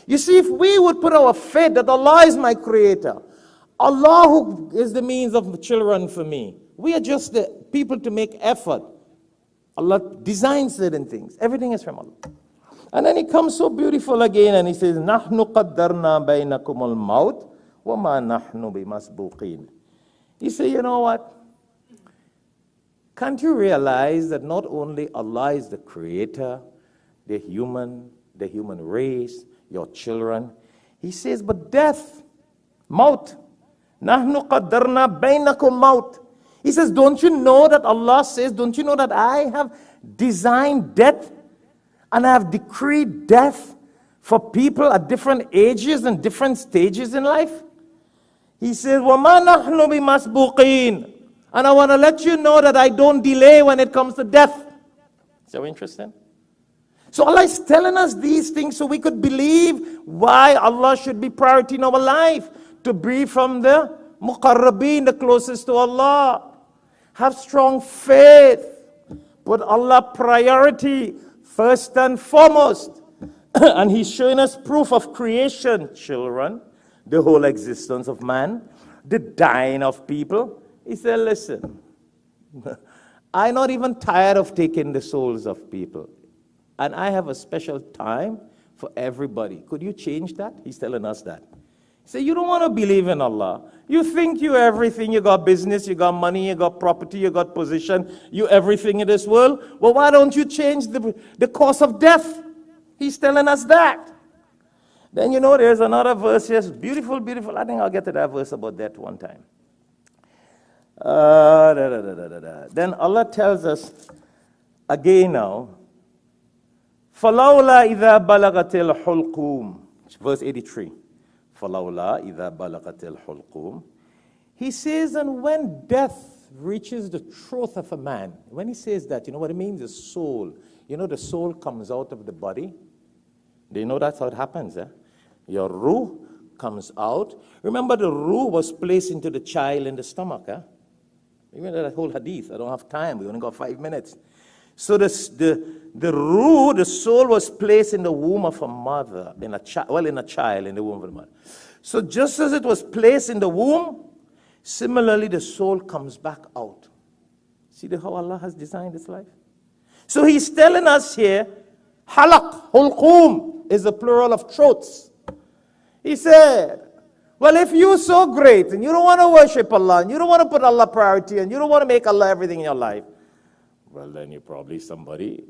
You see, if we would put our faith that Allah is my creator, Allah who is the means of children for me, we are just the people to make effort. Allah designs certain things. Everything is from Allah. And then he comes so beautiful again and he says, نَحْنُ قَدَّرْنَا بَيْنَكُمُ الْمَوْتِ وَمَا نَحْنُ بِمَسْبُوقِينَ. He said, you know what? Can't you realize that not only Allah is the creator, the human race, your children. He says, but death, maut. Nahnu qaddarna bainakum maut. He says, don't you know that Allah says, don't you know that I have designed death and I have decreed death for people at different ages and different stages in life? He says, وَمَا نَحْنُ بِمَسْبُوقِينَ. And I want to let you know that I don't delay when it comes to death. So interesting. So Allah is telling us these things so we could believe why Allah should be priority in our life. To be from the muqarrabeen, the closest to Allah. Have strong faith. Put Allah priority first and foremost. And He's showing us proof of creation, children, the whole existence of man, the dying of people. He said, listen, I'm not even tired of taking the souls of people. And I have a special time for everybody. Could you change that? He's telling us that. He said, you don't want to believe in Allah. You think you're everything. You got business, you got money, you got property, you got position. You everything in this world. Well, why don't you change the course of death? He's telling us that. Then you know there's another verse here. Beautiful, beautiful. I think I'll get to that verse about that one time. Then Allah tells us again now, فَلَوْلَا إِذَا بَلَغَتِ الْحُلْقُومِ. Verse 83. فَلَوْلَا إِذَا بَلَغَتِ الْحُلْقُومِ. He says, and when death reaches the throat of a man, when he says that, you know what it means? The soul. You know the soul comes out of the body. Do you know that's how it happens? Your ruh comes out. Remember the ruh was placed into the child in the stomach. Remember that whole hadith. I don't have time. We only got 5 minutes. So the ruh, the soul was placed in the womb of a mother, in a child, in the womb of a mother. So just as it was placed in the womb, similarly the soul comes back out. See how Allah has designed this life? So He's telling us here, halaq, hulqum, is the plural of throats. He said, well, if you're so great and you don't want to worship Allah, and you don't want to put Allah priority, and you don't want to make Allah everything in your life, well, then you're probably somebody.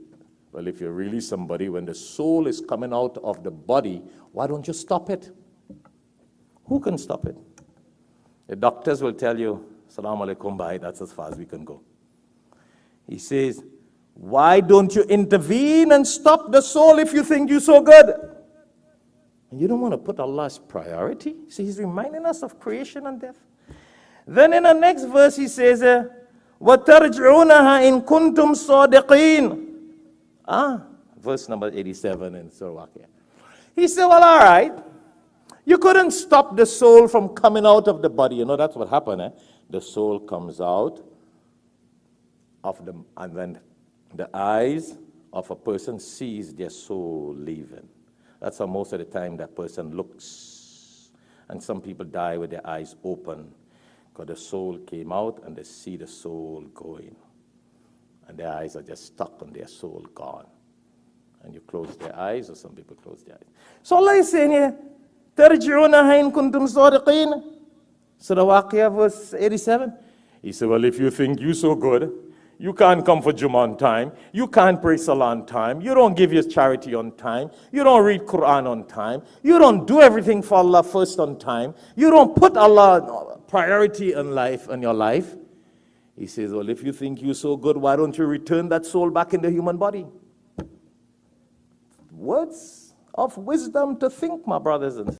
Well, if you're really somebody, when the soul is coming out of the body, why don't you stop it? Who can stop it? The doctors will tell you, Assalamu alaikum, bye, that's as far as we can go. He says, why don't you intervene and stop the soul if you think you're so good? And you don't want to put Allah as priority? See, He's reminding us of creation and death. Then in the next verse, He says, وَتَرْجِعُونَهَا إِن كُنْتُمْ صَادِقِينَ. Verse number 87 in Surah Al-Waqi'ah. He said, well, all right. You couldn't stop the soul from coming out of the body. You know, that's what happened. The soul comes out of the, and then the eyes of a person sees their soul leaving. That's how most of the time that person looks. And some people die with their eyes open. Because the soul came out and they see the soul going. And their eyes are just stuck on their soul gone. And you close their eyes, or some people close their eyes. So Allah is saying here, تَرْجِعُونَهَا إِن كُنْتُمْ صَادِقِينَ. Surah Al-Waqi'ah, verse 87. He said, well, if you think you're so good, you can't come for Jummah on time. You can't pray Salah on time. You don't give your charity on time. You don't read Quran on time. You don't do everything for Allah first on time. You don't put Allah priority in life, in your life. He says, well, if you think you're so good, why don't you return that soul back in the human body? Words of wisdom to think, my brothers and sisters.